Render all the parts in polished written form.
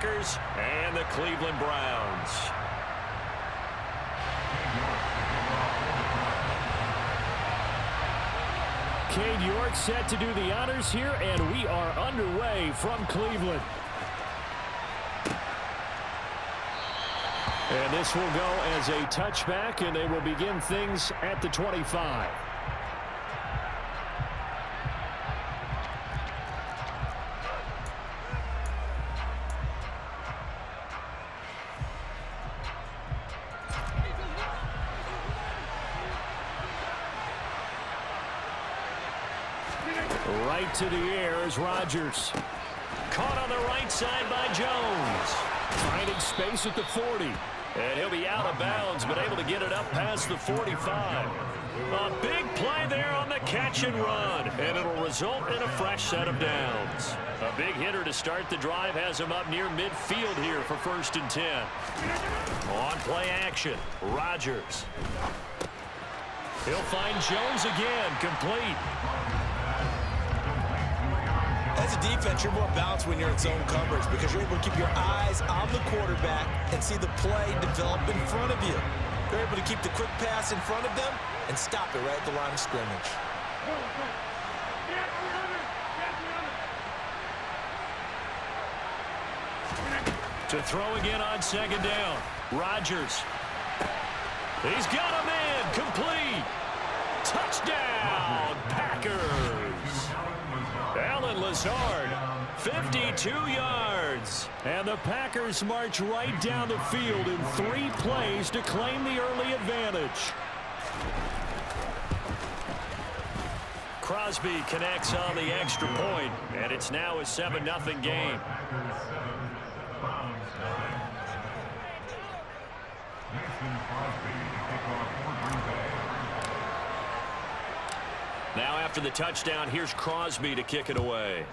Packers and the Cleveland Browns. Cade York set to do the honors here, and we are underway from Cleveland. And this will go as a touchback, and they will begin things at the 25. Right to the air is Rodgers. Caught on the right side by Jones. Finding space at the 40. And he'll be out of bounds, but able to get it up past the 45. A big play there on the catch and run, and it'll result in a fresh set of downs. A big hitter to start the drive has him up near midfield here for 1st and 10. On play action, Rodgers. He'll find Jones again, complete. As a defense, you're more balanced when you're in zone coverage because you're able to keep your eyes on the quarterback and see the play develop in front of you. You're able to keep the quick pass in front of them and stop it right at the line of scrimmage. To throw again on 2nd down. Rodgers. He's got him in. Complete. Touchdown, Packers. Alan Lazard, 52 yards. And the Packers march right down the field in 3 plays to claim the early advantage. Crosby connects on the extra point, and it's now a 7-0 game. Now after the touchdown, here's Crosby to kick it away.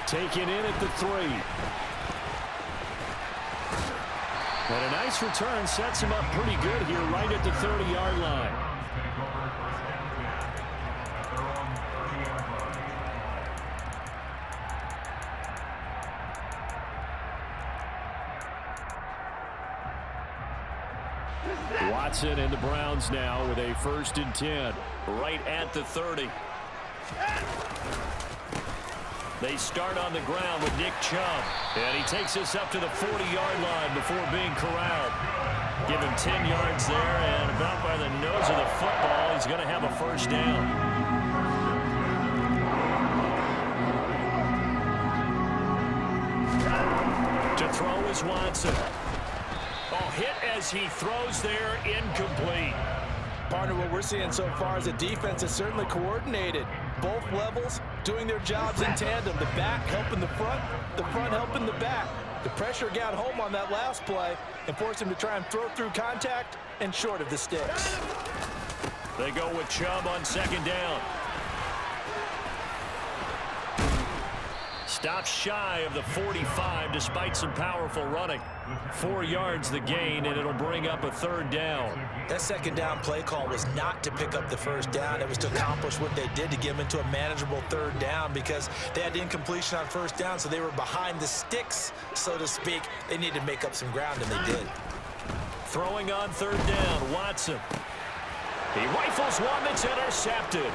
Taken in at the 3. And a nice return sets him up pretty good here right at the 30-yard line. Watson and the Browns now with a 1st and 10. Right at the 30. They start on the ground with Nick Chubb. And he takes us up to the 40-yard line before being corralled. Give him 10 yards there, and about by the nose of the football, he's going to have a 1st down. To throw is Watson. Oh, hit as he throws there, incomplete. Partner, what we're seeing so far is a defense that's certainly coordinated. Both levels doing their jobs in tandem. The back helping the front helping the back. The pressure got home on that last play and forced him to try and throw through contact and short of the sticks. They go with Chubb on 2nd down. Stops shy of the 45 despite some powerful running. 4 yards the gain, and it'll bring up a 3rd down. That 2nd down play call was not to pick up the 1st down. It was to accomplish what they did to get them into a manageable 3rd down because they had incompletion on 1st down, so they were behind the sticks, so to speak. They needed to make up some ground, and they did. Throwing on 3rd down, Watson. He rifles one that's intercepted.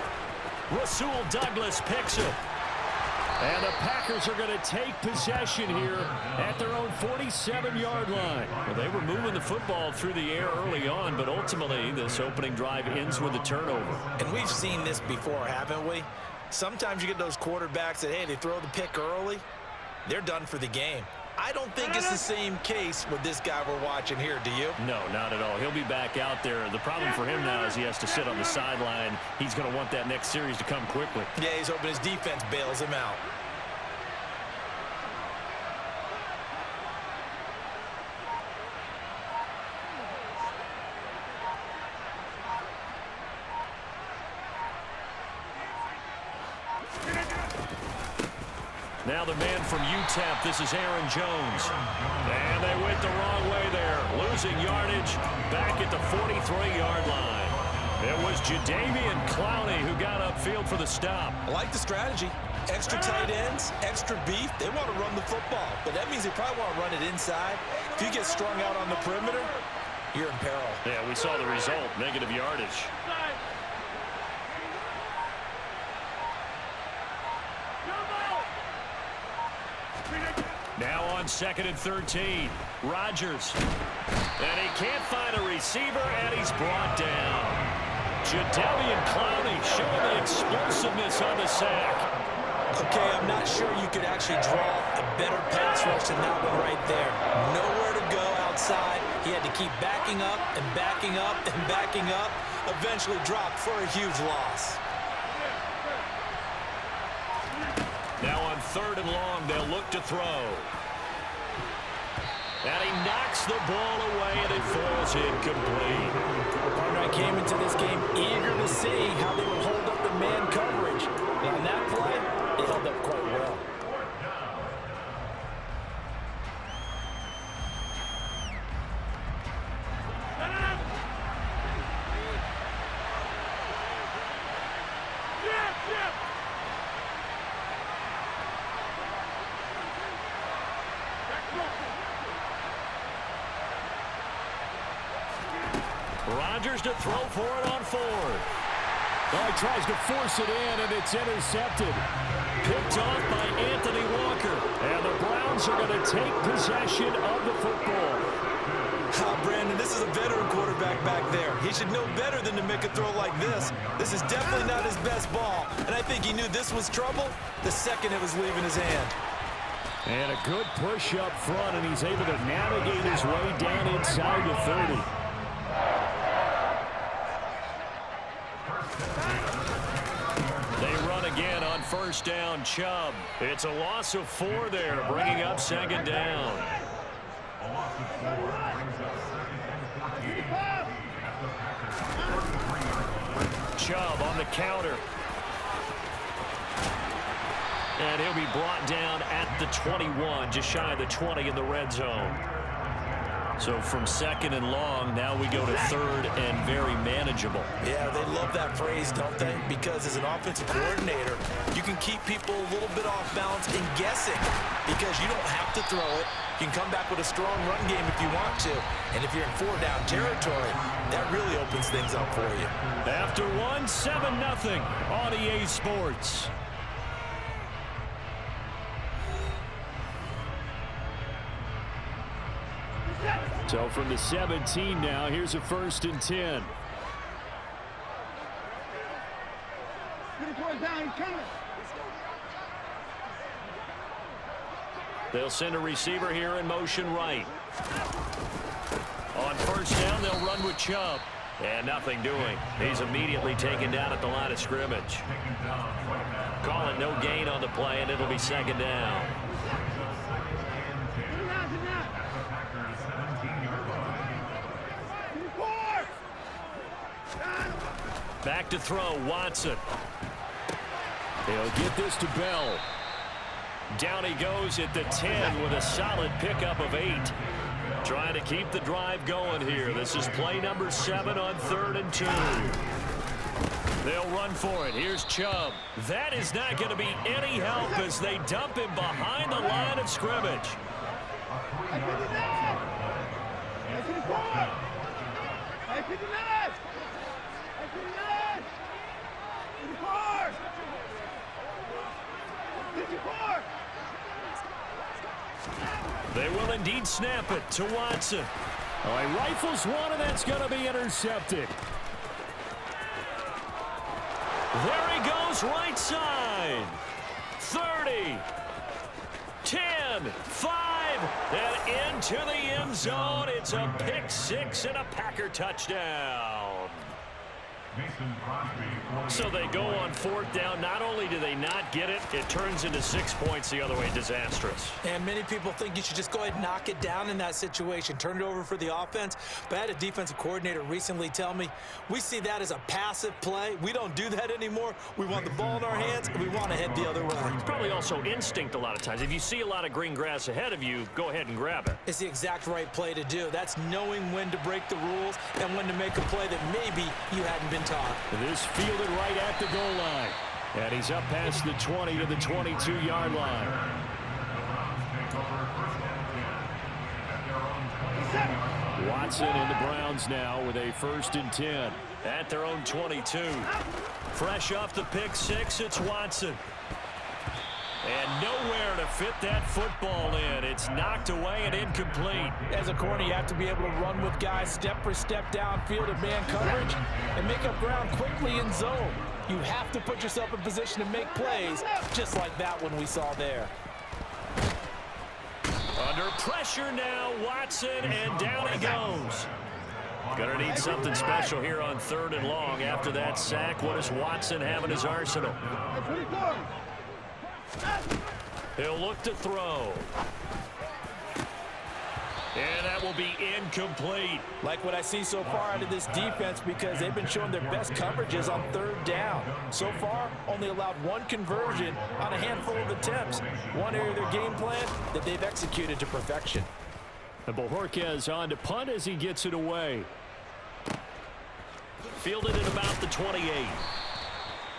Rasul Douglas picks it. And the Packers are going to take possession here at their own 47-yard line. Well, they were moving the football through the air early on, but ultimately this opening drive ends with a turnover. And we've seen this before, haven't we? Sometimes you get those quarterbacks that, hey, they throw the pick early, they're done for the game. I don't think it's the same case with this guy we're watching here, do you? No, not at all. He'll be back out there. The problem for him now is he has to sit on the sideline. He's going to want that next series to come quickly. Yeah, he's hoping his defense bails him out. Now the man from UTEP, this is Aaron Jones. And they went the wrong way there. Losing yardage back at the 43-yard line. It was Jadeveon Clowney who got upfield for the stop. I like the strategy. Extra tight ends, extra beef, they want to run the football. But that means they probably want to run it inside. If you get strung out on the perimeter, you're in peril. Yeah, we saw the result, negative yardage. Now on 2nd and 13, Rodgers. And he can't find a receiver, and he's brought down. Jadeveon Clowney showing the explosiveness on the sack. Okay, I'm not sure you could actually draw a better pass rush than that one right there. Nowhere to go outside. He had to keep backing up and backing up and backing up. Eventually dropped for a huge loss. Now on 3rd and long, they'll look to throw. And he knocks the ball away, and it falls incomplete. I came into this game eager to see how they would hold up the man coverage. And on that play, they held up quite well. Rodgers to throw for it on 4th. Oh, he tries to force it in, and it's intercepted. Picked off by Anthony Walker. And the Browns are going to take possession of the football. Brandon, this is a veteran quarterback back there. He should know better than to make a throw like this. This is definitely not his best ball. And I think he knew this was trouble the second it was leaving his hand. And a good push up front, and he's able to navigate his way down inside the 30. They run again on 1st down. Chubb. It's a loss of 4 there, bringing up 2nd down. Chubb on the counter. And he'll be brought down at the 21, just shy of the 20 in the red zone. So from 2nd and long, now we go to 3rd and very manageable. Yeah, they love that phrase, don't they? Because as an offensive coordinator, you can keep people a little bit off balance and guessing because you don't have to throw it. You can come back with a strong run game if you want to. And if you're in 4-down territory, that really opens things up for you. After 1, 7-0 on EA Sports. So from the 17 now, here's a 1st and 10. They'll send a receiver here in motion right. On 1st down, they'll run with Chubb. And nothing doing. He's immediately taken down at the line of scrimmage. Calling no gain on the play, and it'll be 2nd down. Back to throw, Watson. They'll get this to Bell. Down he goes at the 10 with a solid pickup of 8. Trying to keep the drive going here. This is play number 7 on 3rd and 2. They'll run for it. Here's Chubb. That is not going to be any help as they dump him behind the line of scrimmage. They will indeed snap it to Watson. Oh, he rifles one, and that's going to be intercepted. There he goes, right side. 30, 10, 5, and into the end zone. It's a pick 6 and a Packer touchdown. So they go on 4th down. Not only do they not get it, it turns into 6 points the other way. Disastrous. And many people think you should just go ahead and knock it down in that situation. Turn it over for the offense. But I had a defensive coordinator recently tell me, we see that as a passive play. We don't do that anymore. We want the ball in our hands, and we want to head the other way. It's probably also instinct a lot of times. If you see a lot of green grass ahead of you, go ahead and grab it. It's the exact right play to do. That's knowing when to break the rules and when to make a play that maybe you hadn't been taught. This fielded right at the goal line. And he's up past the 20 to the 22-yard line. Watson and the Browns now with a 1st and 10. At their own 22. Fresh off the pick six, it's Watson. And nowhere to fit that football in. It's knocked away and incomplete. As a corner, you have to be able to run with guys step for step downfield in man coverage and make up ground quickly in zone. You have to put yourself in position to make plays, just like that one we saw there. Under pressure now, Watson, and down he goes. Gonna need something special here on 3rd and long. After that sack, what does Watson have in his arsenal? He'll look to throw. And that will be incomplete. Like what I see so far out of this defense, because they've been showing their best coverages on 3rd down. So far, only allowed 1 conversion on a handful of attempts. One area of their game plan that they've executed to perfection. And Bojorquez on to punt as he gets it away. Fielded at about the 28.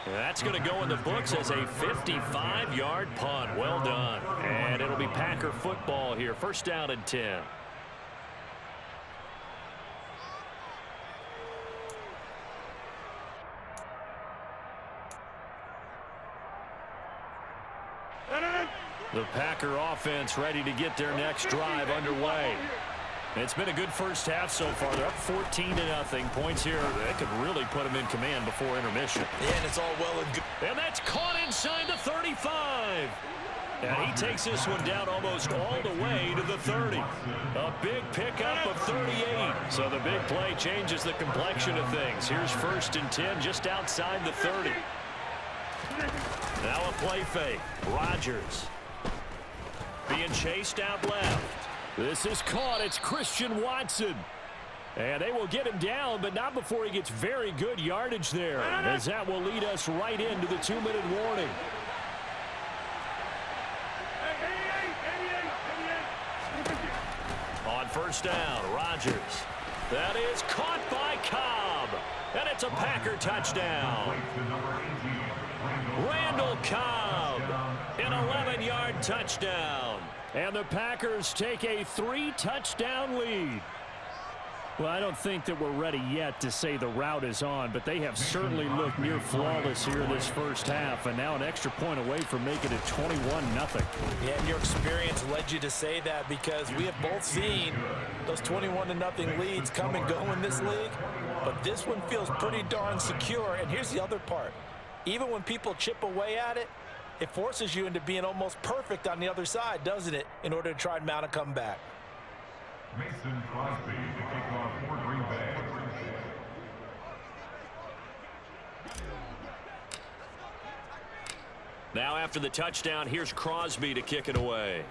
And that's going to go in the books as a 55-yard punt. Well done. And it'll be Packer football here. 1st down and 10. The Packer offense ready to get their next drive underway. It's been a good first half so far. They're up 14-0. Points here that could really put them in command before intermission. Yeah, and it's all well and good. And that's caught inside the 35. And he takes this one down almost all the way to the 30. A big pickup of 38. So the big play changes the complexion of things. Here's 1st and 10 just outside the 30. Now a play fake. Rodgers being chased out left. This is caught. It's Christian Watson. And they will get him down, but not before he gets very good yardage there, as that will lead us right into the 2-minute warning. On 1st down, Rodgers. That is caught by Cobb. And it's a Packer touchdown. Randall Cobb, an 11-yard touchdown. And the Packers take a 3-touchdown lead. Well, I don't think that we're ready yet to say the route is on, but they have certainly looked near flawless here this first half, and now an extra point away from making it 21-0. Yeah, and your experience led you to say that, because we have both seen those 21-0 leads come and go in this league, but this one feels pretty darn secure. And here's the other part. Even when people chip away at it, it forces you into being almost perfect on the other side, doesn't it, in order to try and mount a comeback. Mason Crosby to kick off for Green Bay. Now after the touchdown, here's Crosby to kick it away.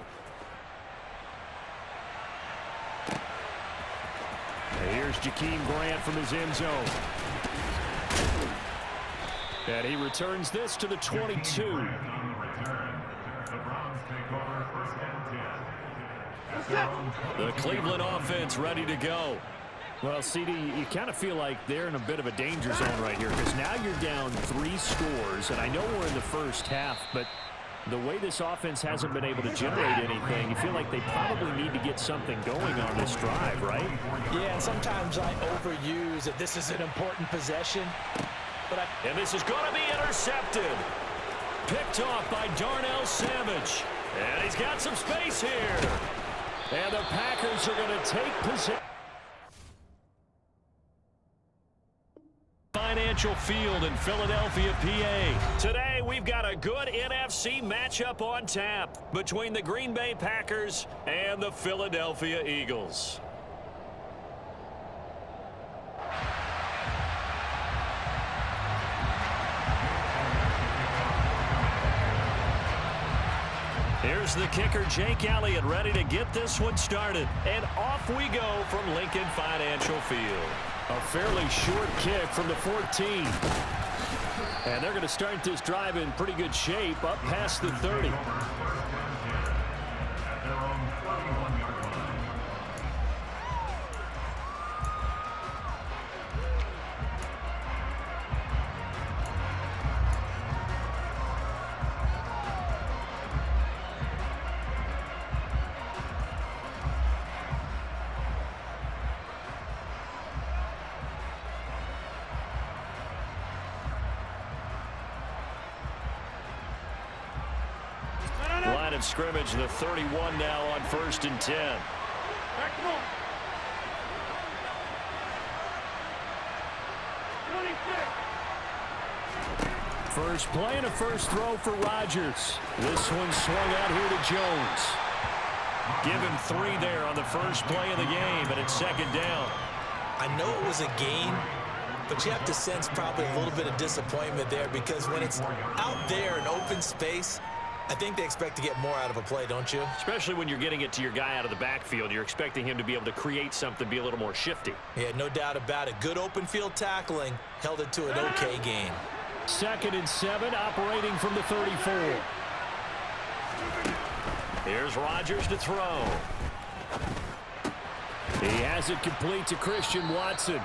And here's Jakeem Grant from his end zone. And he returns this to the 22. The Cleveland offense ready to go. Well, CD, you kind of feel like they're in a bit of a danger zone right here, because now you're down 3 scores, and I know we're in the first half, but the way this offense hasn't been able to generate anything, you feel like they probably need to get something going on this drive, right? Yeah, and sometimes I overuse that this is an important possession. And this is going to be intercepted. Picked off by Darnell Savage. And he's got some space here. And the Packers are going to take possession. Financial Field in Philadelphia, PA. Today, we've got a good NFC matchup on tap between the Green Bay Packers and the Philadelphia Eagles. Here's the kicker, Jake Elliott, ready to get this one started. And off we go from Lincoln Financial Field. A fairly short kick from the 14. And they're going to start this drive in pretty good shape, up past the 30. of scrimmage, the 31 now on 1st and 10. First play and a first throw for Rodgers. This one swung out here to Jones. Give him 3 there on the first play of the game, and it's 2nd down. I know it was a gain, but you have to sense probably a little bit of disappointment there, because when it's out there in open space, I think they expect to get more out of a play, don't you? Especially when you're getting it to your guy out of the backfield. You're expecting him to be able to create something, be a little more shifty. Yeah, no doubt about it. Good open field tackling held it to an okay gain. 2nd and 7, operating from the 34. Here's Rodgers to throw. He has it complete to Christian Watson.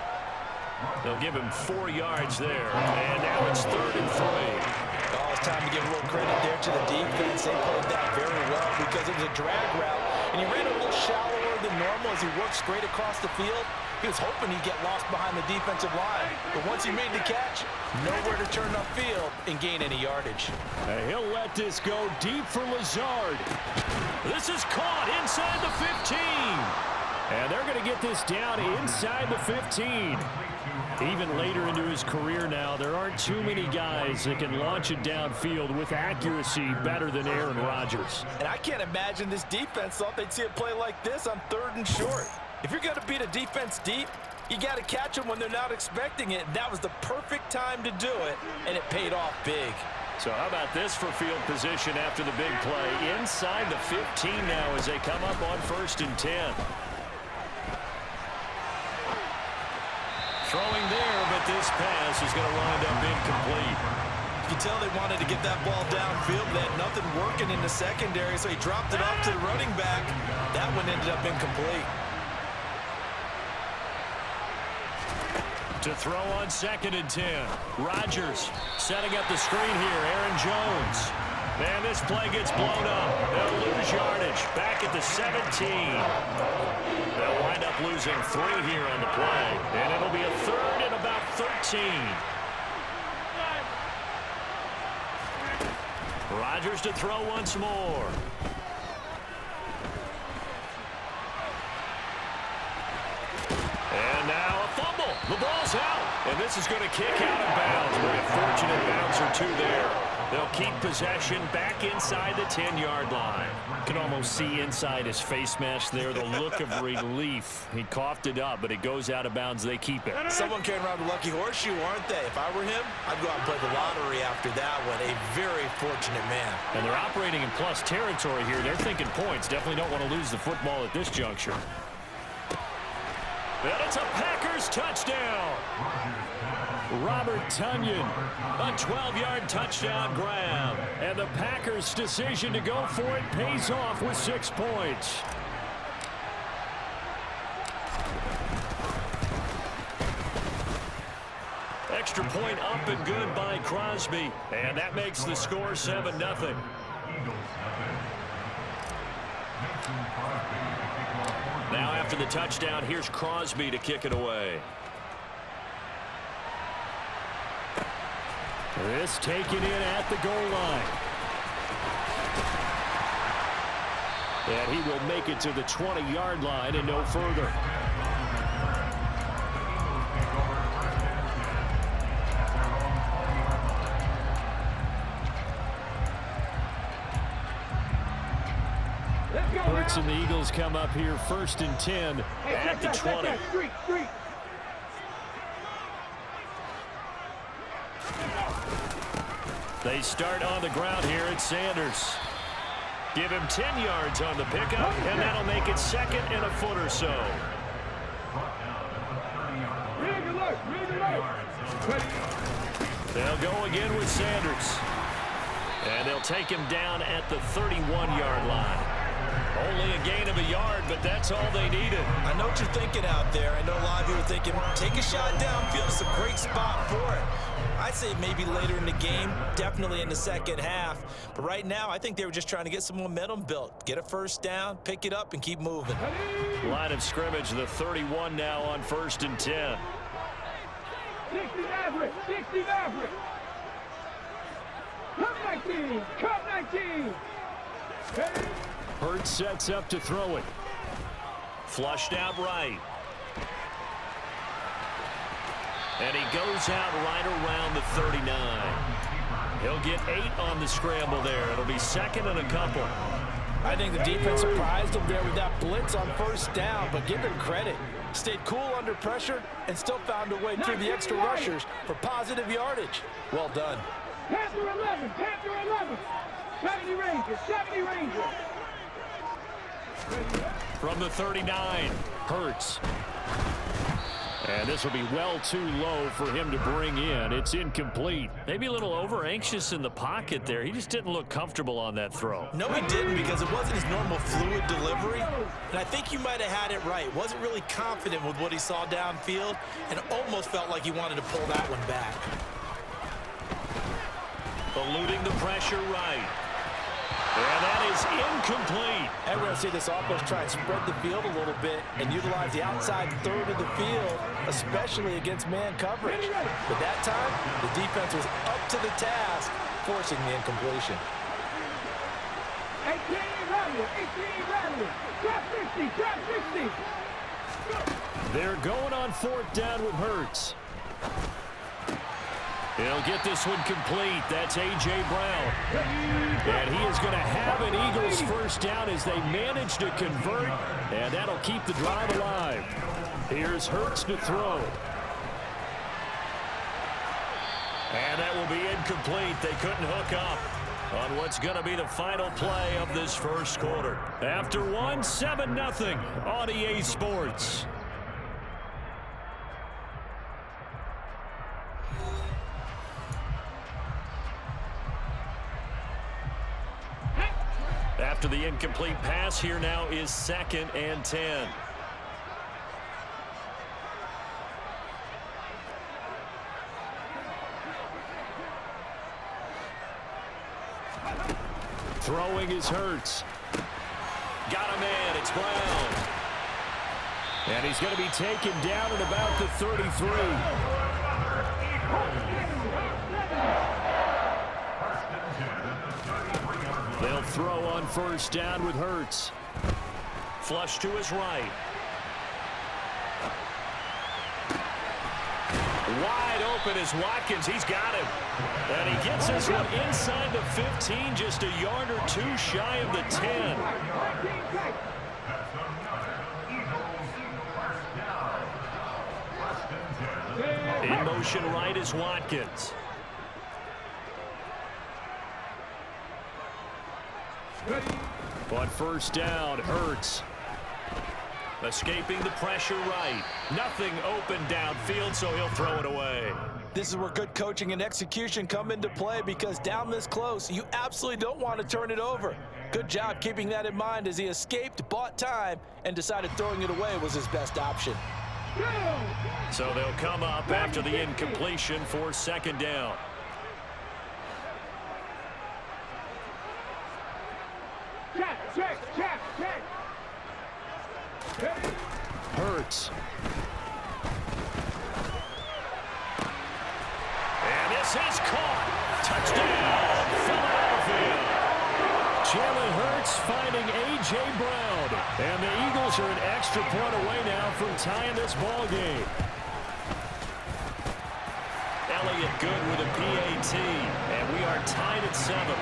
They'll give him 4 yards there. And now it's 3rd and 3. Oh, it's time to give a little credit there to the defense. They played that very well because it was a drag route, and he ran a little shallower than normal as he worked straight across the field. He was hoping he'd get lost behind the defensive line, but once he made the catch, nowhere to turn upfield and gain any yardage. And he'll let this go deep for Lazard. This is caught inside the 15. And they're going to get this down inside the 15. Even later into his career now, there aren't too many guys that can launch it downfield with accuracy better than Aaron Rodgers. And I can't imagine this defense thought they'd see a play like this on 3rd and short. If you're going to beat a defense deep, you got to catch them when they're not expecting it. And that was the perfect time to do it, and it paid off big. So how about this for field position after the big play? Inside the 15 now as they come up on 1st and 10. Throwing there, but this pass is going to wind up incomplete. You can tell they wanted to get that ball downfield. They had nothing working in the secondary, so he dropped it off to the running back. That one ended up incomplete. To throw on 2nd and 10. Rodgers setting up the screen here. Aaron Jones. Man, this play gets blown up. They'll lose yardage. Back at the 17. They'll wind up losing 3 here on the play. And it'll be a 3rd and about 13. Rodgers to throw once more. And now a fumble. The ball's out. And this is going to kick out of bounds. Very fortunate bounce or 2 there. They'll keep possession back inside the 10-yard line. You can almost see inside his face mask there the look of relief. He coughed it up, but it goes out of bounds. They keep it. Someone carrying around the lucky horseshoe, aren't they? If I were him, I'd go out and play the lottery after that one. A very fortunate man. And they're operating in plus territory here. They're thinking points. Definitely don't want to lose the football at this juncture. And it's a Packers touchdown. Robert Tonyan. A 12-yard touchdown grab. And the Packers' decision to go for it pays off with 6 points. Extra point up and good by Crosby. And that makes the score 7-0. Now after the touchdown, here's Crosby to kick it away. This taken in at the goal line. And he will make it to the 20-yard line and no further. Hurts and the Eagles come up here 1st and 10 at the 20. They start on the ground here at Sanders. Give him 10 yards on the pickup, and that'll make it 2nd and a foot or so. They'll go again with Sanders. And they'll take him down at the 31-yard line. Only a gain of a yard, but that's all they needed. I know what you're thinking out there. I know a lot of you are thinking, take a shot downfield. It's a great spot for it. I'd say maybe later in the game, definitely in the second half. But right now, I think they were just trying to get some momentum built. Get a first down, pick it up, and keep moving. Line of scrimmage, the 31 now on 1st and 10. 60 Maverick, 60 Maverick. Come 19, come 19. Hurts sets up to throw it. Flushed out right. And he goes out right around the 39. He'll get 8 on the scramble there. It'll be second and a couple. I think the defense surprised him there with that blitz on first down, but give him credit. Stayed cool under pressure and still found a way through the extra rushers for positive yardage. Well done. Panther 11, Panther 11. 70 Rangers, 70 Rangers. From the 39, Hurts. And this will be well too low for him to bring in. It's incomplete. Maybe a little over-anxious in the pocket there. He just didn't look comfortable on that throw. No, he didn't, because it wasn't his normal fluid delivery. And I think you might have had it right. Wasn't really confident with what he saw downfield and almost felt like he wanted to pull that one back. Eluding the pressure right. And that is incomplete. And we're going to see this offense try and spread the field a little bit and utilize the outside third of the field, especially against man coverage. But that time, the defense was up to the task, forcing the incompletion. 18 Rangers, 18 Rangers. Drop 60, drop 60. They're going on fourth down with Hurts. He'll get this one complete. That's A.J. Brown. And he is going to have an Eagles first down as they manage to convert, and that'll keep the drive alive. Here's Hurts to throw. And that will be incomplete. They couldn't hook up on what's going to be the final play of this first quarter. After one, 7-0 on EA Sports. After the incomplete pass, here now is 2nd and 10. Throwing is Hurts. Got a man. It's Brown. And he's going to be taken down at about the 33. They'll throw on first down with Hurts. Flush to his right. Wide open is Watkins. He's got him. And he gets this one inside the 15, just a yard or two shy of the 10. In motion right is Watkins. On first down, Hurts. Escaping the pressure right. Nothing open downfield, so he'll throw it away. This is where good coaching and execution come into play, because down this close, you absolutely don't want to turn it over. Good job keeping that in mind as he escaped, bought time, and decided throwing it away was his best option. So they'll come up after the incompletion for 2nd down. Check. Hurts. And this is caught. Touchdown, Philadelphia. Jalen Hurts finding A.J. Brown. And the Eagles are an extra point away now from tying this ball game. Elliott good with a PAT. And we are tied at 7.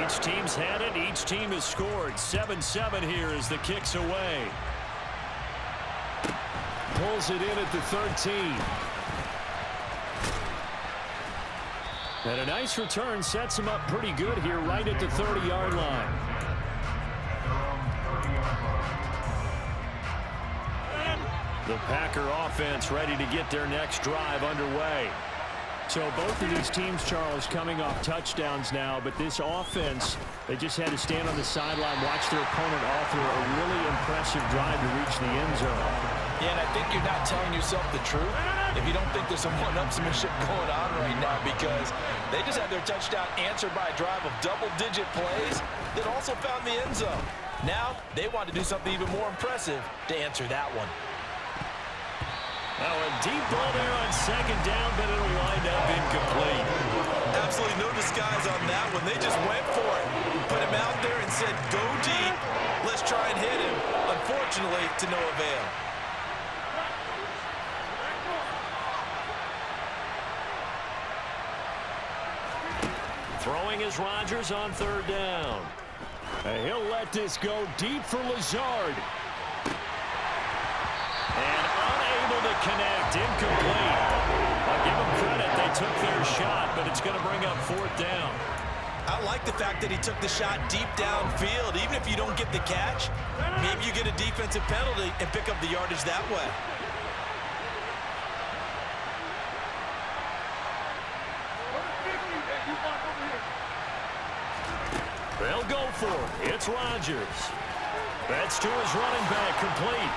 Each team's had it. Each team has scored. 7-7 here as the kick's away. Pulls it in at the 13. And a nice return sets him up pretty good here right at the 30-yard line. The Packer offense ready to get their next drive underway. So both of these teams, Charles, coming off touchdowns now, but this offense, they just had to stand on the sideline, watch their opponent author a really impressive drive to reach the end zone. Yeah, and I think you're not telling yourself the truth if you don't think there's some one-upsmanship going on right now, because they just had their touchdown answered by a drive of double-digit plays that also found the end zone. Now they want to do something even more impressive to answer that one. Now a deep ball there on second down, but it'll wind up incomplete. Absolutely no disguise on that one. They just went for it. Put him out there and said, go deep. Let's try and hit him. Unfortunately, to no avail. Throwing is Rodgers on third down. And he'll let this go deep for Lazard. And unable to connect, incomplete. I'll give them credit, they took their shot, but it's going to bring up fourth down. I like the fact that he took the shot deep downfield. Even if you don't get the catch, maybe you get a defensive penalty and pick up the yardage that way. They'll go for it. It's Rodgers. That's to his running back, complete.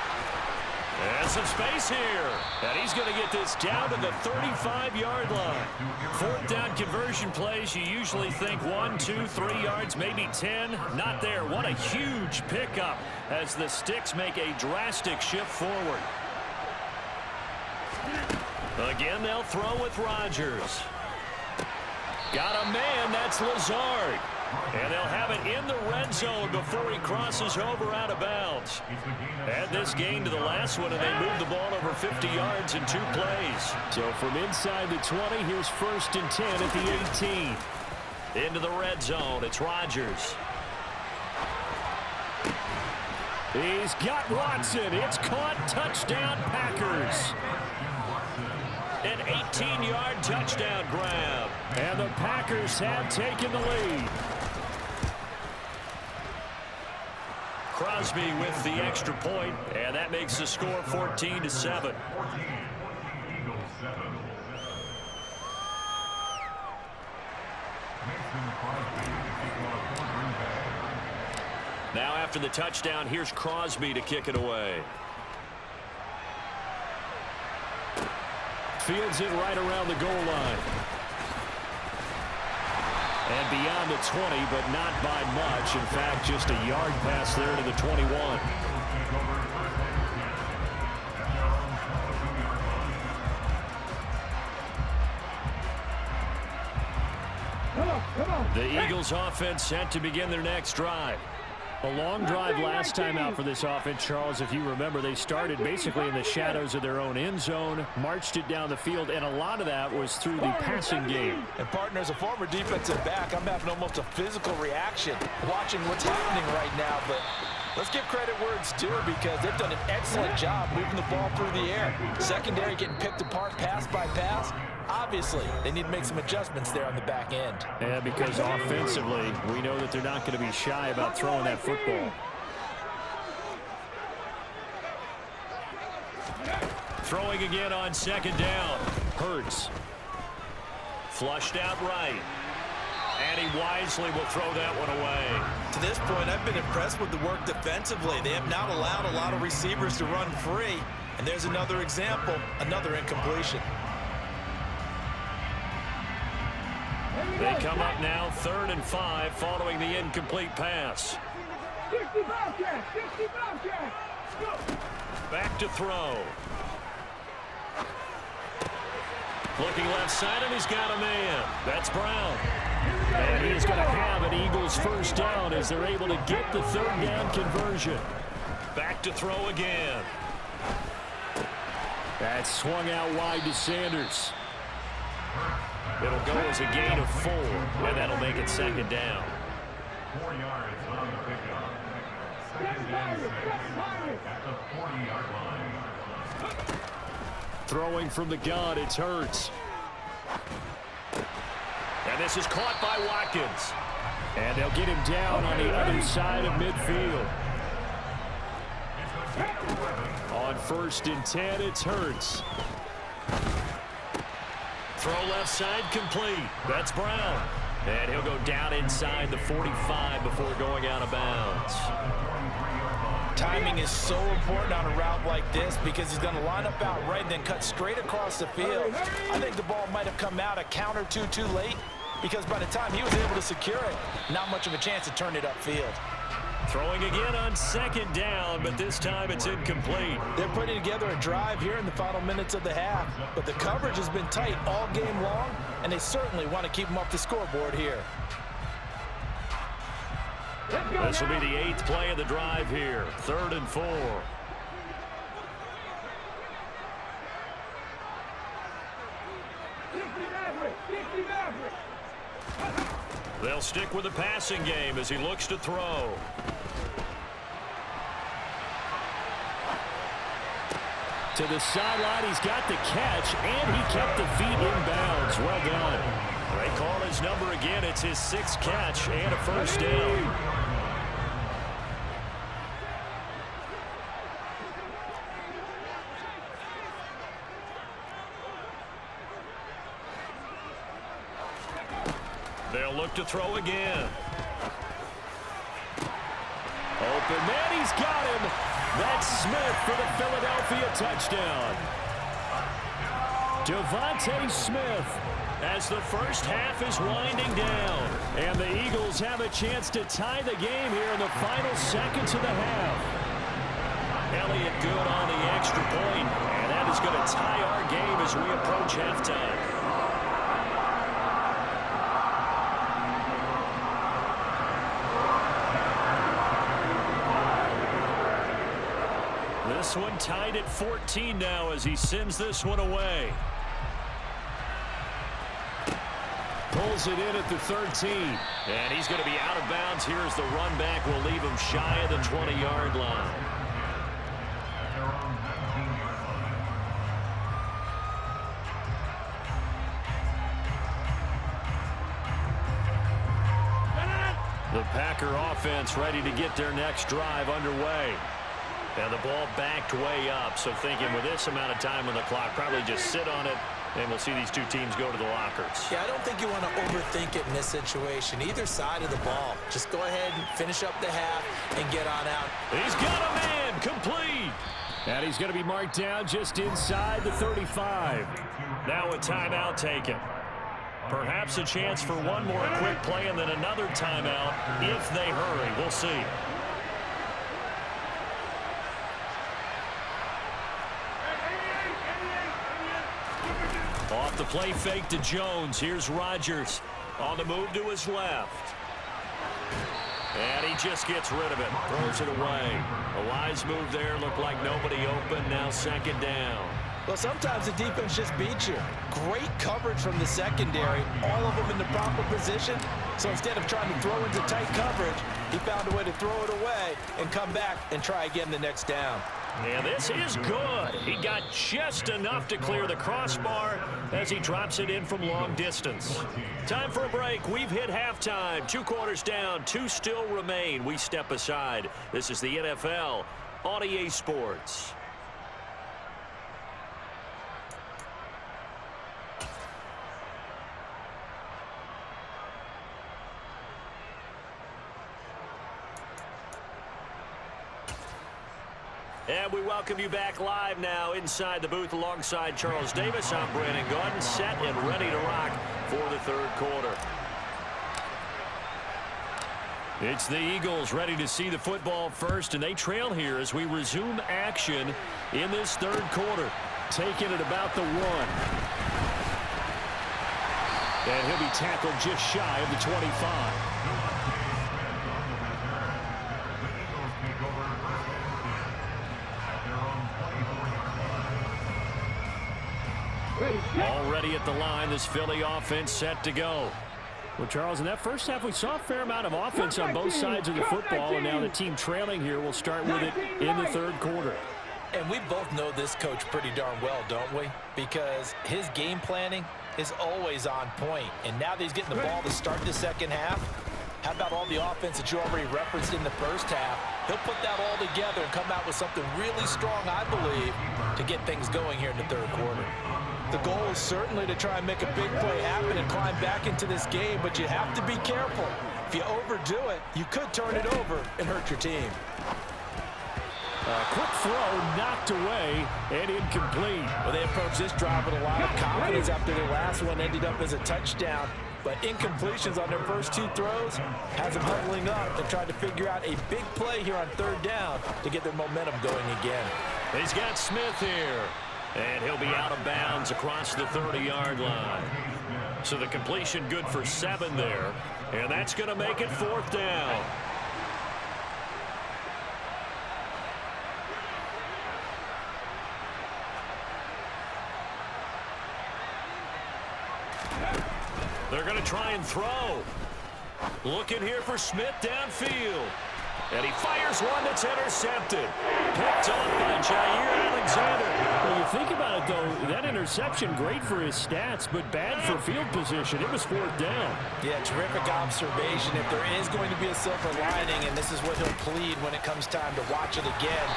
And some space here. And he's going to get this down to the 35-yard line. Fourth down conversion plays, you usually think 1, 2, 3 yards, maybe 10. Not there. What a huge pickup as the Sticks make a drastic shift forward. Again, they'll throw with Rodgers. Got a man, that's Lazard. And they'll have it in the red zone before he crosses over out of bounds. Add this gain to the last one, and they move the ball over 50 yards in 2 plays. So from inside the 20, here's 1st and 10 at the 18. Into the red zone, it's Rodgers. He's got Watson. It's caught. Touchdown, Packers. An 18-yard touchdown grab. And the Packers have taken the lead. Crosby with the extra point, and that makes the score 14-7. Now after the touchdown, here's Crosby to kick it away. Fields it right around the goal line. And beyond the 20, but not by much. In fact, just a yard pass there to the 21. The Eagles offense set to begin their next drive. A long drive last time out for this offense, Charles. If you remember, they started basically in the shadows of their own end zone, marched it down the field, and a lot of that was through the passing game. And partner, as a former defensive back, I'm having almost a physical reaction watching what's happening right now. But let's give credit where it's due, because they've done an excellent job moving the ball through the air. Secondary getting picked apart pass by pass. Obviously, they need to make some adjustments there on the back end. Yeah, because offensively, we know that they're not going to be shy about throwing that football. Throwing again on second down. Hurts. Flushed out right. And he wisely will throw that one away. To this point, I've been impressed with the work defensively. They have not allowed a lot of receivers to run free. And there's another example, another incompletion. They come up now 3rd and 5 following the incomplete pass. 60 Bobcats, 60 Bobcats. Back to throw. Looking left side, and he's got a man. That's Brown. And he's going to have an Eagles first down as they're able to get the 3rd down conversion. Back to throw again. That swung out wide to Sanders. It'll go as a gain of 4, and that'll make it 2nd down. 4 yards on the pickup. 2nd and 6 at the 40-yard line. Throwing from the gun, it's Hurts. And this is caught by Watkins. And they'll get him down on the other side of midfield. On 1st and 10, it's Hurts. Throw left side, complete. That's Brown. And he'll go down inside the 45 before going out of bounds. Timing is so important on a route like this, because he's going to line up out right and then cut straight across the field. I think the ball might have come out a count or two too late, because by the time he was able to secure it, not much of a chance to turn it upfield. Throwing again on second down, but this time it's incomplete. They're putting together a drive here in the final minutes of the half, but the coverage has been tight all game long, and they certainly want to keep them off the scoreboard here. This will be the 8th play of the drive here. 3rd and 4. They'll stick with the passing game as he looks to throw. To the sideline, he's got the catch, and he kept the feet in bounds. Well done. They call his number again. It's his 6th catch and a first down. They'll look to throw again. Open man, he's got him. That's Smith for the Philadelphia touchdown. Devontae Smith. As the first half is winding down. And the Eagles have a chance to tie the game here in the final seconds of the half. Elliott good on the extra point, and that is going to tie our game as we approach halftime. This one tied at 14 now as he sends this one away. Pulls it in at the 13. And he's going to be out of bounds here as the run back will leave him shy of the 20-yard line. The Packer offense ready to get their next drive underway. And the ball backed way up, so thinking with this amount of time on the clock, probably just sit on it, and we'll see these two teams go to the lockers. Yeah, I don't think you want to overthink it in this situation. Either side of the ball. Just go ahead and finish up the half and get on out. He's got a man, complete. And he's going to be marked down just inside the 35. Now a timeout taken. Perhaps a chance for one more quick play and then another timeout if they hurry. We'll see. Off the play fake to Jones. Here's Rodgers on the move to his left. And he just gets rid of it. Throws it away. A wise move there. Looked like nobody open. Now second down. Well, sometimes the defense just beats you. Great coverage from the secondary. All of them in the proper position. So instead of trying to throw into tight coverage, he found a way to throw it away and come back and try again the next down. And this is good. He got just enough to clear the crossbar as he drops it in from long distance. Time for a break. We've hit halftime. 2 quarters down. 2 still remain. We step aside. This is the NFL on EA Sports. And we welcome you back live now inside the booth alongside Charles Davis. I'm Brandon Gaudin, set and ready to rock for the third quarter. It's the Eagles ready to see the football first, and they trail here as we resume action in this third quarter. Taking it about the 1. And he'll be tackled just shy of the 25. Already at the line, this Philly offense set to go. Well, Charles, in that first half, we saw a fair amount of offense on both sides of the football, and now the team trailing here will start with it in the third quarter. And we both know this coach pretty darn well, don't we? Because his game planning is always on point. And now that he's getting the ball to start the second half, how about all the offense that you already referenced in the first half? He'll put that all together and come out with something really strong, I believe, to get things going here in the third quarter. The goal is certainly to try and make a big play happen and climb back into this game, but you have to be careful. If you overdo it, you could turn it over and hurt your team. Quick throw knocked away and incomplete. Well, they approached this drive with a lot of confidence after their last one ended up as a touchdown. but incompletions on their first 2 throws has them huddling up and trying to figure out a big play here on 3rd down to get their momentum going again. He's got Smith here, and he'll be out of bounds across the 30-yard line. So the completion good for 7 there, and that's going to make it 4th down. They're going to try and throw. Looking here for Smith downfield. And he fires one that's intercepted. Picked off by Jair Alexander. Well, you think about it, though, that interception, great for his stats, but bad for field position. It was 4th down. Yeah, terrific observation. If there is going to be a silver lining, and this is what he'll plead when it comes time to watch it again,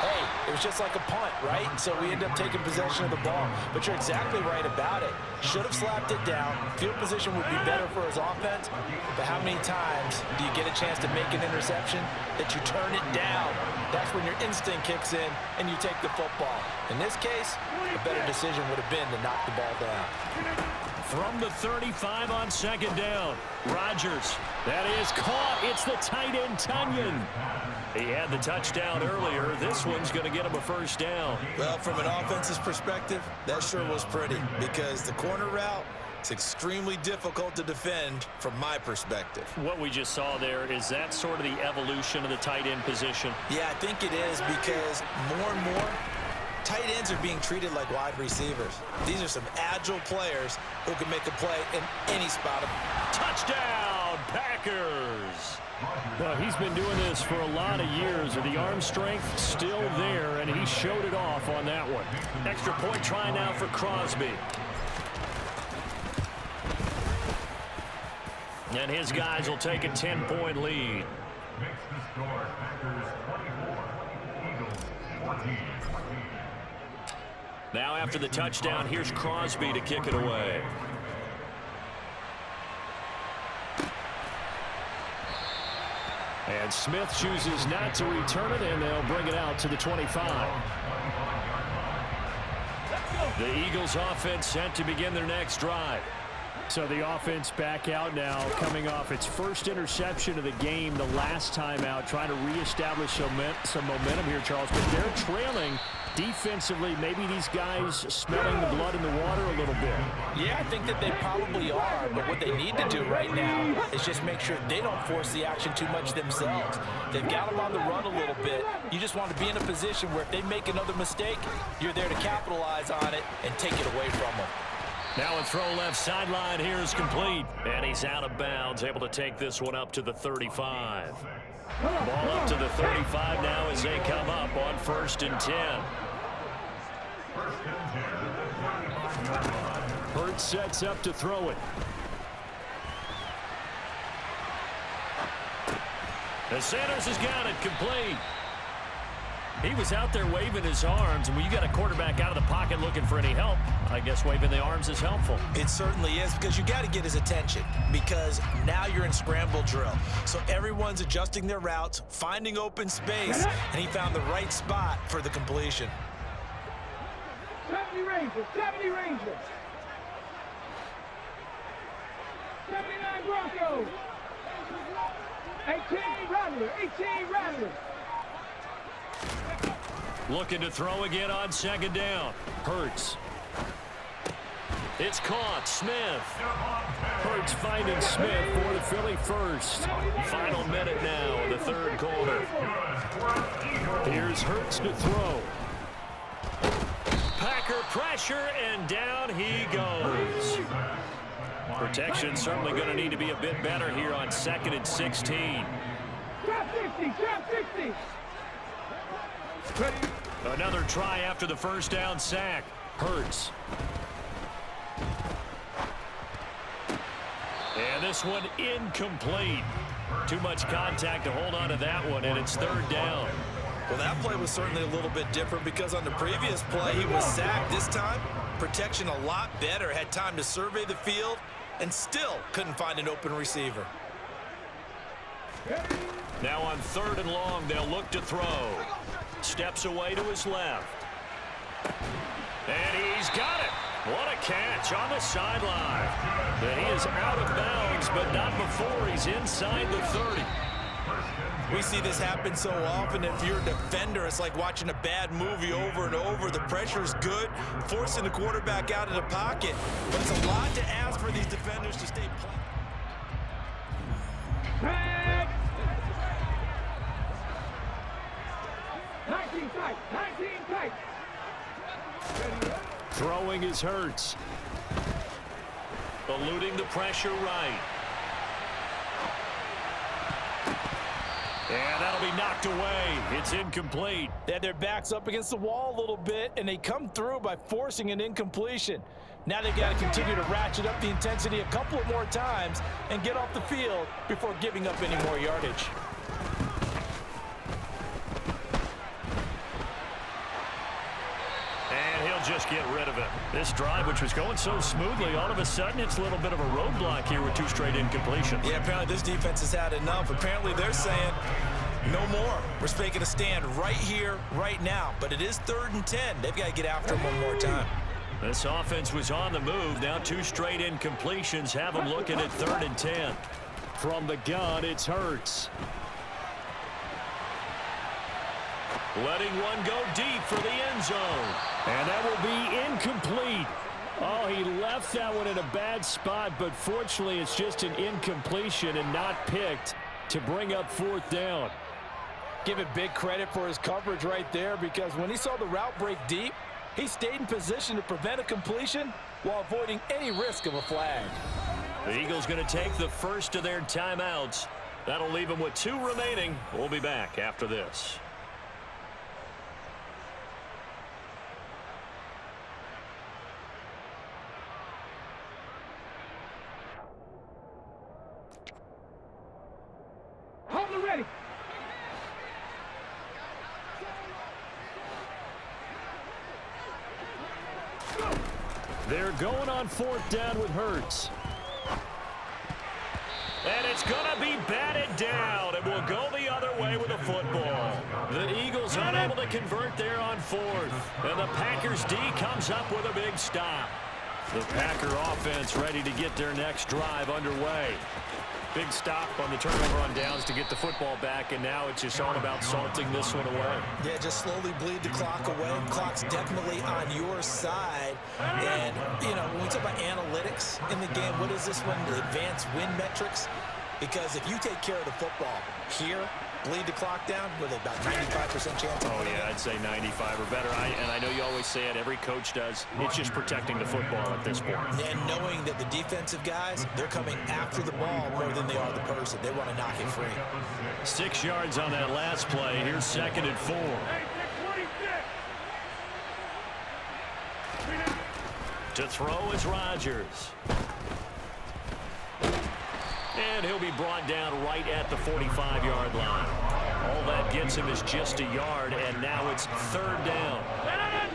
hey, it was just like a punt, right? So we end up taking possession of the ball. But you're exactly right about it. Should have slapped it down. Field position would be better for his offense. But how many times do you get a chance to make an interception that you turn it down? That's when your instinct kicks in and you take the football. In this case, a better decision would have been to knock the ball down. From the 35 on 2nd down, Rodgers. That is caught. It's the tight end, Tunyon. He had the touchdown earlier. This one's going to get him a 1st down. Well, from an offensive perspective, that sure was pretty because the corner route, it's extremely difficult to defend from my perspective. What we just saw there, is that sort of the evolution of the tight end position? Yeah, I think it is because more and more, tight ends are being treated like wide receivers. These are some agile players who can make a play in any spot. Touchdown, Packers! Well, he's been doing this for a lot of years, and the arm strength still there, and he showed it off on that one. Extra point try now for Crosby. And his guys will take a 10-point lead. Makes the score Packers 24, Eagles 14. Now after the touchdown, here's Crosby to kick it away. And Smith chooses not to return it, and they'll bring it out to the 25. The Eagles offense set to begin their next drive. So the offense back out now, coming off its first interception of the game the last time out, trying to reestablish some momentum here, Charles. But they're trailing defensively. Maybe these guys smelling the blood in the water a little bit. Yeah, I think that they probably are, but what they need to do right now is just make sure they don't force the action too much themselves. They've got them on the run a little bit. You just want to be in a position where if they make another mistake, you're there to capitalize on it and take it away from them. Now a throw left sideline here is complete. And he's out of bounds, able to take this one up to the 35. Ball up to the 35 now as they come up on 1st and 10. Hurts sets up to throw it. The Sanders has got it complete. He was out there waving his arms, and when you got a quarterback out of the pocket looking for any help, I guess waving the arms is helpful. It certainly is, because you got to get his attention, because now you're in scramble drill. So everyone's adjusting their routes, finding open space, and he found the right spot for the completion. 70 Rangers, 70 Rangers. 79 Broncos. 18 Rattlers, 18 Rattlers. Looking to throw again on 2nd down. Hurts. It's caught. Smith. Hurts finding Smith for the Philly first. Final minute now in the 3rd quarter. Here's Hurts to throw. Packer pressure, and down he goes. Protection certainly going to need to be a bit better here on 2nd and 16. Drop 60, drop 60. Another try after the 1st down sack. Hurts. And this one incomplete. Too much contact to hold on to that one, and it's 3rd down. Well, that play was certainly a little bit different because on the previous play, he was sacked. This time, protection a lot better. Had time to survey the field and still couldn't find an open receiver. Now on 3rd and long, they'll look to throw. Steps away to his left. And he's got it. What a catch on the sideline. And he is out of bounds, but not before he's inside the 30. We see this happen so often. If you're a defender, it's like watching a bad movie over and over. The pressure's good, forcing the quarterback out of the pocket. But it's a lot to ask for these defenders to stay Tag! 19 tight, 19 tight. Throwing is Hurts. Eluding the pressure right. And that'll be knocked away. It's incomplete. They had their backs up against the wall a little bit, and they come through by forcing an incompletion. Now they've got to continue to ratchet up the intensity a couple of more times and get off the field before giving up any more yardage. And he'll just get rid of it. This drive, which was going so smoothly, all of a sudden it's a little bit of a roadblock here with 2 straight incompletions. Yeah, apparently this defense has had enough. Apparently they're saying, no more. We're making a stand right here, right now. But it is 3rd and 10. They've got to get after him one more time. This offense was on the move. Now 2 straight incompletions have them looking at 3rd and 10. From the gun, it's Hurts. Letting one go deep for the end zone. And that will be incomplete. Oh, he left that one in a bad spot, but fortunately it's just an incompletion and not picked to bring up 4th down. Give it big credit for his coverage right there, because when he saw the route break deep, he stayed in position to prevent a completion while avoiding any risk of a flag. The Eagles going to take the first of their timeouts. That'll leave them with 2 remaining. We'll be back after this. Hold it ready. They're going on 4th down with Hurts. And it's going to be batted down. It will go the other way with a football. The Eagles unable to convert there on 4th. And the Packers D comes up with a big stop. The Packer offense ready to get their next drive underway. Big stop on the turnover on downs to get the football back, and now it's just all about salting this one away. Yeah, just slowly bleed the clock away. Clock's definitely on your side. And, you know, when we talk about analytics in the game, what is this one? The advanced win metrics? Because if you take care of the football here, bleed the clock down with about 95% chance. Oh, yeah, I'd say 95 or better. And I know you always say it, every coach does. It's just protecting the football at this point. And knowing that the defensive guys, they're coming after the ball more than they are the person. They want to knock it free. 6 yards on that last play. Here's 2nd and 4. To throw is Rodgers. And he'll be brought down right at the 45-yard line. All that gets him is just a yard, and now it's 3rd down.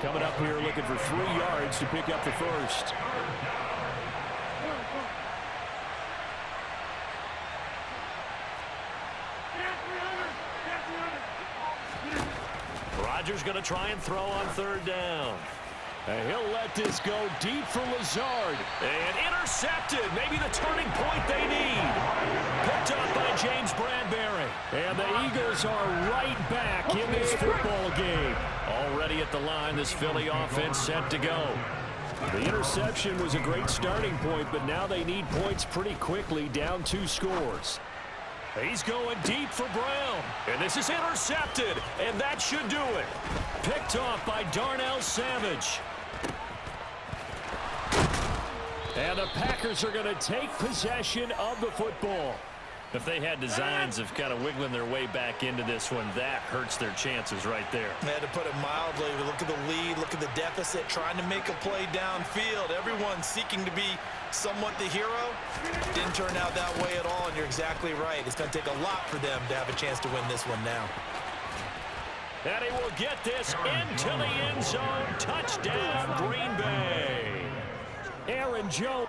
Coming up here looking for 3 yards to pick up the first. Rodgers going to try and throw on 3rd down. And he'll let this go deep for Lazard. And intercepted. Maybe the turning point they need. Picked up by James Bradbury. And the Eagles are right back in this football game. Already at the line, this Philly offense set to go. The interception was a great starting point, but now they need points pretty quickly, down 2 scores. He's going deep for Brown. And this is intercepted. And that should do it. Picked off by Darnell Savage. And the Packers are going to take possession of the football. If they had designs of kind of wiggling their way back into this one, that hurts their chances right there. Man, to put it mildly, look at the lead, look at the deficit, trying to make a play downfield. Everyone seeking to be somewhat the hero. Didn't turn out that way at all, and you're exactly right. It's going to take a lot for them to have a chance to win this one now. And he will get this into the end zone. Touchdown, Green Bay. Aaron Jones.